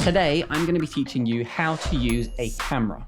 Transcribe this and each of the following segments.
Today, I'm going to be teaching you how to use a camera.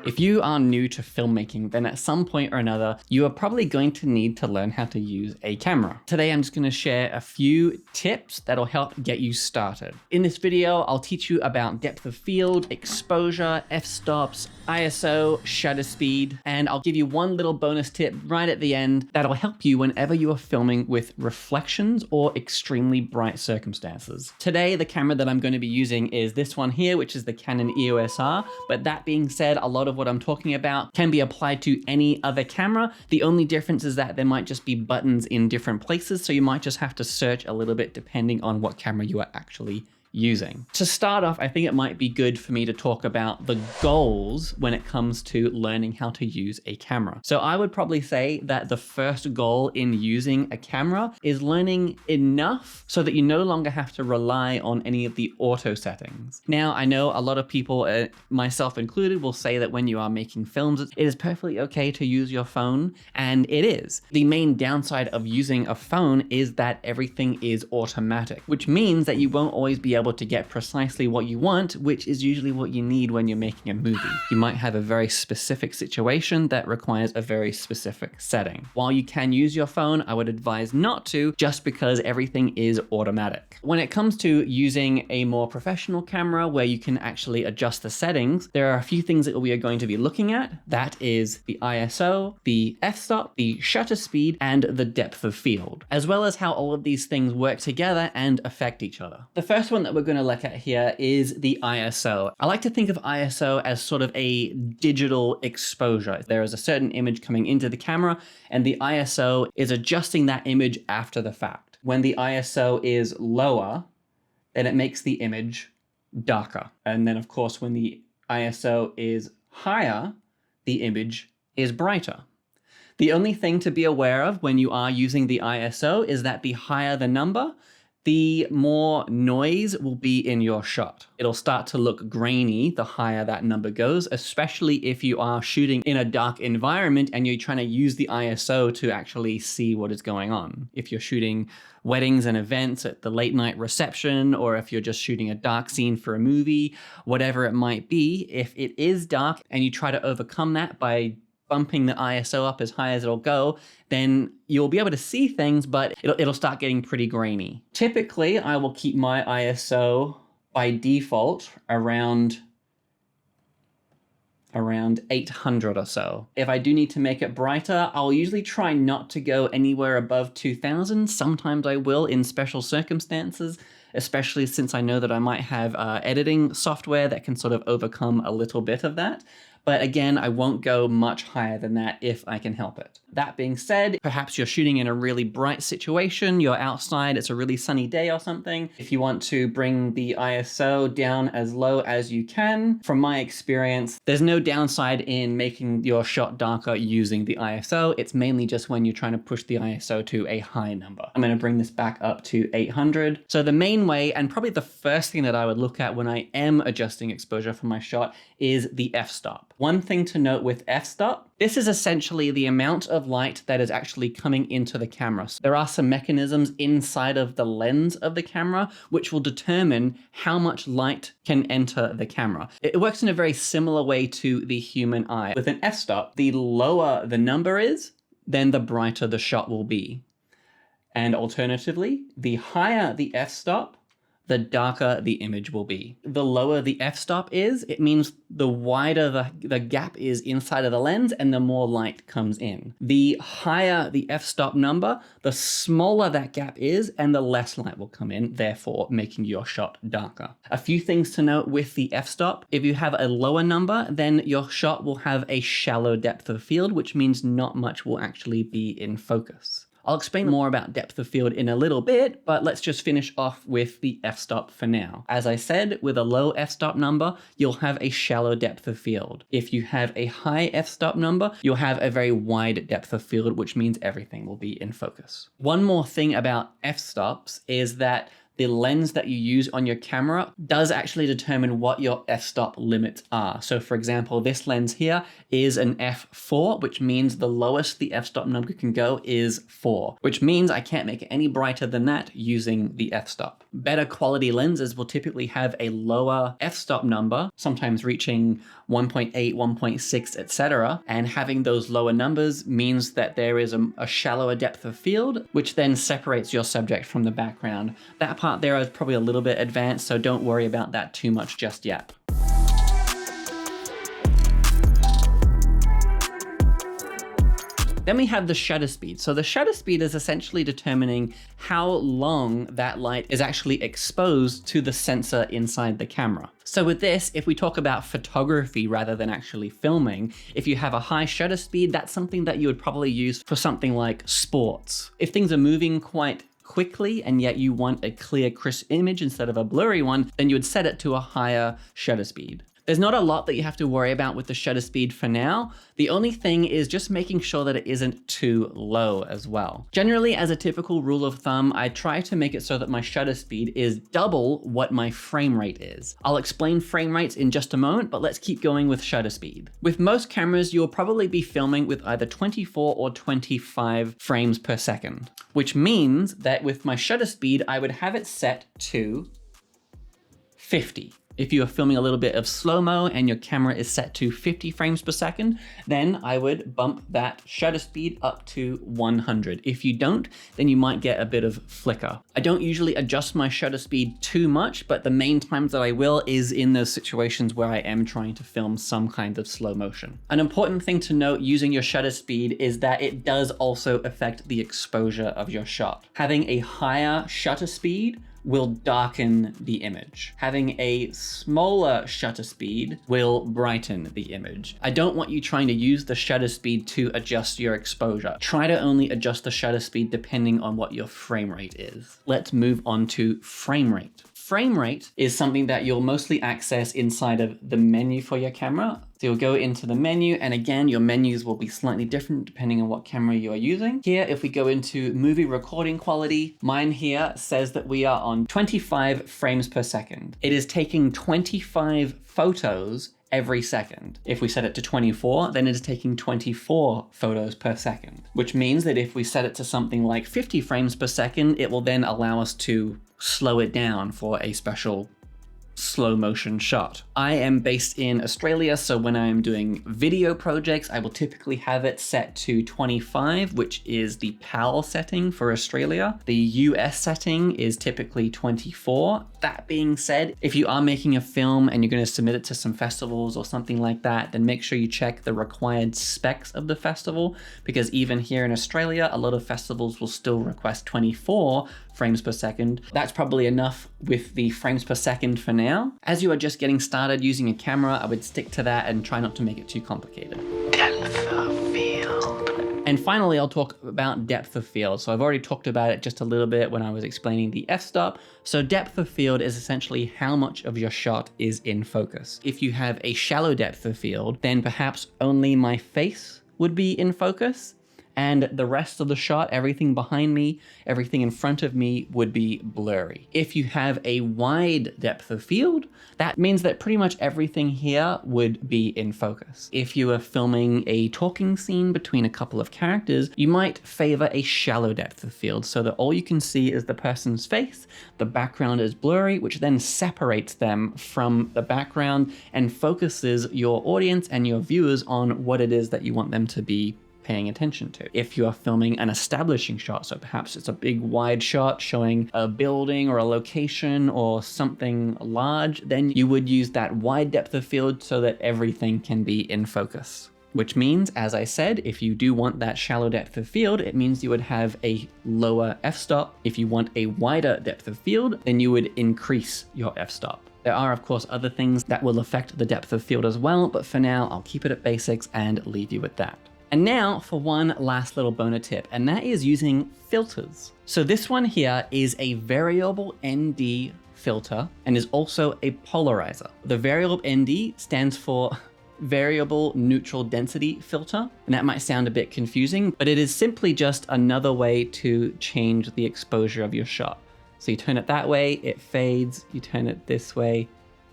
If you are new to filmmaking, then at some point or another, you are probably going to need to learn how to use a camera. Today, I'm just going to share a few tips that'll help get you started. In this video, I'll teach you about depth of field, exposure, f-stops, ISO, shutter speed, and I'll give you one little bonus tip right at the end that'll help you whenever you are filming with reflections or extremely bright circumstances. Today, the camera that I'm going to be using is this one here, which is the Canon EOS R, but that being said, a lot of what I'm talking about can be applied to any other camera. The only difference is that there might just be buttons in different places, so you might just have to search a little bit depending on what camera you are actually using. To start off, I think it might be good for me to talk about the goals when it comes to learning how to use a camera. So I would probably say that the first goal in using a camera is learning enough so that you no longer have to rely on any of the auto settings. Now, I know a lot of people, myself included, will say that when you are making films, it is perfectly okay to use your phone, and it is. The main downside of using a phone is that everything is automatic, which means that you won't always be able to get precisely what you want, which is usually what you need when you're making a movie. You might have a very specific situation that requires a very specific setting. While you can use your phone, I would advise not to, just because everything is automatic. When it comes to using a more professional camera where you can actually adjust the settings, there are a few things that we are going to be looking at. That is the ISO, the f-stop, the shutter speed, and the depth of field, as well as how all of these things work together and affect each other. The first one that we're going to look at here is the ISO. I like to think of ISO as sort of a digital exposure. There is a certain image coming into the camera, and the ISO is adjusting that image after the fact. When the ISO is lower, then it makes the image darker. And then, of course, when the ISO is higher, the image is brighter. The only thing to be aware of when you are using the ISO is that the higher the number, the more noise will be in your shot. It'll start to look grainy the higher that number goes, especially if you are shooting in a dark environment and you're trying to use the ISO to actually see what is going on. If you're shooting weddings and events at the late night reception, or if you're just shooting a dark scene for a movie, whatever it might be, if it is dark and you try to overcome that by bumping the ISO up as high as it'll go, then you'll be able to see things, but it'll start getting pretty grainy. Typically, I will keep my ISO by default around 800 or so. If I do need to make it brighter, I'll usually try not to go anywhere above 2000. Sometimes I will in special circumstances, especially since I know that I might have editing software that can sort of overcome a little bit of that. But again, I won't go much higher than that if I can help it. That being said, perhaps you're shooting in a really bright situation, you're outside, it's a really sunny day or something. If you want to bring the ISO down as low as you can, from my experience, there's no downside in making your shot darker using the ISO. It's mainly just when you're trying to push the ISO to a high number. I'm going to bring this back up to 800. So the main way, and probably the first thing that I would look at when I am adjusting exposure for my shot, is the f-stop. One thing to note with f-stop, this is essentially the amount of light that is actually coming into the camera. So there are some mechanisms inside of the lens of the camera which will determine how much light can enter the camera. It works in a very similar way to the human eye. With an f-stop, the lower the number is, then the brighter the shot will be. And alternatively, the higher the f-stop, the darker the image will be. The lower the f-stop is, it means the wider the gap is inside of the lens and the more light comes in. The higher the f-stop number, the smaller that gap is and the less light will come in, therefore making your shot darker. A few things to note with the f-stop. If you have a lower number, then your shot will have a shallow depth of field, which means not much will actually be in focus. I'll explain more about depth of field in a little bit, but let's just finish off with the f-stop for now. As I said, with a low f-stop number, you'll have a shallow depth of field. If you have a high f-stop number, you'll have a very wide depth of field, which means everything will be in focus. One more thing about f-stops is that the lens that you use on your camera does actually determine what your f-stop limits are. So for example, this lens here is an f4, which means the lowest the f-stop number can go is 4, which means I can't make it any brighter than that using the f-stop. Better quality lenses will typically have a lower f-stop number, sometimes reaching 1.8, 1.6, etc. And having those lower numbers means that there is a shallower depth of field, which then separates your subject from the background. That part there is probably a little bit advanced, so don't worry about that too much just yet. Then we have the shutter speed. So the shutter speed is essentially determining how long that light is actually exposed to the sensor inside the camera. So with this, if we talk about photography rather than actually filming, if you have a high shutter speed, that's something that you would probably use for something like sports. If things are moving quite quickly and yet you want a clear, crisp image instead of a blurry one, then you would set it to a higher shutter speed. There's not a lot that you have to worry about with the shutter speed for now. The only thing is just making sure that it isn't too low as well. Generally, as a typical rule of thumb, I try to make it so that my shutter speed is double what my frame rate is. I'll explain frame rates in just a moment, but let's keep going with shutter speed. With most cameras, you'll probably be filming with either 24 or 25 frames per second, which means that with my shutter speed, I would have it set to 50. If you are filming a little bit of slow-mo and your camera is set to 50 frames per second, then I would bump that shutter speed up to 100. If you don't, then you might get a bit of flicker. I don't usually adjust my shutter speed too much, but the main times that I will is in those situations where I am trying to film some kind of slow motion. An important thing to note using your shutter speed is that it does also affect the exposure of your shot. Having a higher shutter speed will darken the image. Having a smaller shutter speed will brighten the image. I don't want you trying to use the shutter speed to adjust your exposure. Try to only adjust the shutter speed depending on what your frame rate is. Let's move on to frame rate. Frame rate is something that you'll mostly access inside of the menu for your camera. So you'll go into the menu, and again, your menus will be slightly different depending on what camera you are using. Here, if we go into movie recording quality, mine here says that we are on 25 frames per second. It is taking 25 photos every second. If we set it to 24, then it is taking 24 photos per second, which means that if we set it to something like 50 frames per second, it will then allow us to slow it down for a special slow motion shot. I am based in Australia, so when I am doing video projects, I will typically have it set to 25, which is the PAL setting for Australia. The US setting is typically 24. That being said, if you are making a film and you're going to submit it to some festivals or something like that, then make sure you check the required specs of the festival, because even here in Australia, a lot of festivals will still request 24 frames per second. That's probably enough with the frames per second for now. As you are just getting started using a camera, I would stick to that and try not to make it too complicated. Depth of field. And finally, I'll talk about depth of field. So I've already talked about it just a little bit when I was explaining the f-stop. So depth of field is essentially how much of your shot is in focus. If you have a shallow depth of field, then perhaps only my face would be in focus, and the rest of the shot, everything behind me, everything in front of me would be blurry. If you have a wide depth of field, that means that pretty much everything here would be in focus. If you are filming a talking scene between a couple of characters, you might favor a shallow depth of field so that all you can see is the person's face, the background is blurry, which then separates them from the background and focuses your audience and your viewers on what it is that you want them to be paying attention to. If you are filming an establishing shot, so perhaps it's a big wide shot showing a building or a location or something large, then you would use that wide depth of field so that everything can be in focus. Which means, as I said, if you do want that shallow depth of field, it means you would have a lower f-stop. If you want a wider depth of field, then you would increase your f-stop. There are, of course, other things that will affect the depth of field as well, but for now, I'll keep it at basics and leave you with that. And now for one last little boner tip, and that is using filters. So this one here is a variable ND filter and is also a polarizer. The variable ND stands for variable neutral density filter, and that might sound a bit confusing, but it is simply just another way to change the exposure of your shot. So you turn it that way, it fades, you turn it this way,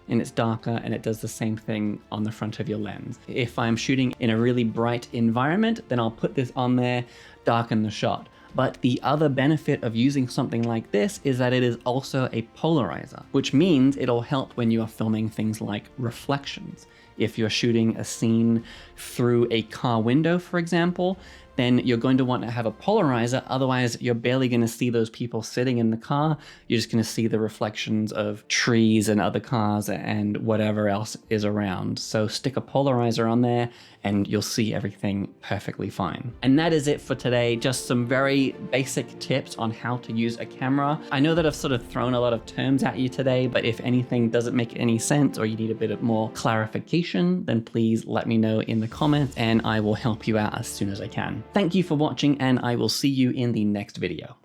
and it's darker, and it does the same thing on the front of your lens. If I'm shooting in a really bright environment, then I'll put this on there, darken the shot. But the other benefit of using something like this is that it is also a polarizer, which means it'll help when you are filming things like reflections. If you're shooting a scene through a car window, for example, then you're going to want to have a polarizer, otherwise you're barely going to see those people sitting in the car. You're just going to see the reflections of trees and other cars and whatever else is around. So stick a polarizer on there and you'll see everything perfectly fine. And that is it for today. Just some very basic tips on how to use a camera. I know that I've sort of thrown a lot of terms at you today, but if anything doesn't make any sense or you need a bit of more clarification, then please let me know in the comments and I will help you out as soon as I can. Thank you for watching, and I will see you in the next video.